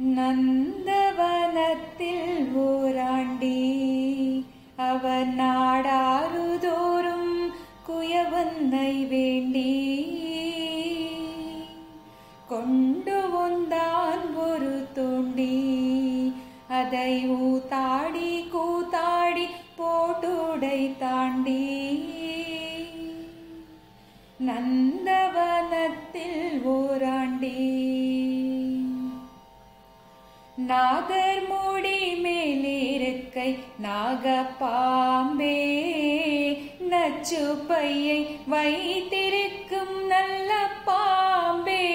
நந்தவனத்தில் ஓராண்டி அவர் நாடாறுதோறும் குயவன்னை வேண்டி கொண்டு வந்தான் ஒரு தோண்டி. அதை ஊத்தாடி கூத்தாடி போட்டுடை தாண்டி நந்தவனத்தில் ஓராண்டி. நாதர் மூடி மேலிருக்கை நாகப்பாம்பே நச்சு பையை வைத்திருக்கும் நல்ல பாம்பே.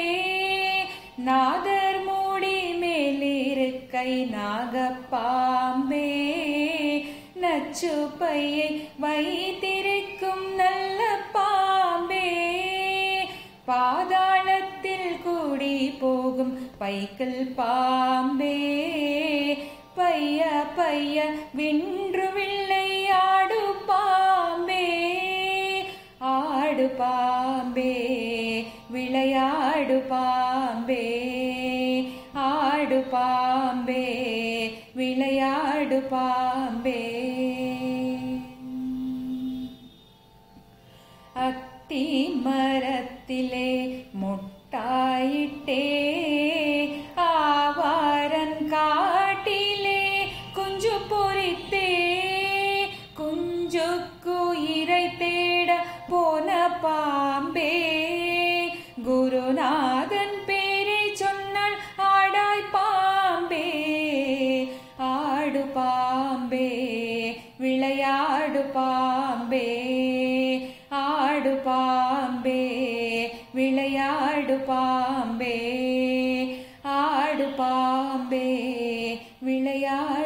நாதர் மூடி மேலிருக்கை நாகப்பாம்பே நச்சு பையை வைத்திருக்கும் நல்ல பாம்பே. பாதாளத்தில் கூடி போகும் பைக்கல் பாம்பே பைய பைய வென்று விளையாடு பாம்பே. ஆடு பாம்பே விளையாடு பாம்பே ஆடு பாம்பே விளையாடு பாம்பே. அத்தி மரத்திலே முட்டாயிட்டே ஆவாரன் காட்டிலே குஞ்சு பொறித்தே குஞ்சுக்கு இரை தேட போன பாம்பே. குருநாதன் பேரை சொன்னால் ஆடாய் பாம்பே. ஆடு பாம்பே விளையாடு பாம்பே ஆடு பாம்பே விளையாடு பாம்பே ஆடு பாம்பே விளையாடு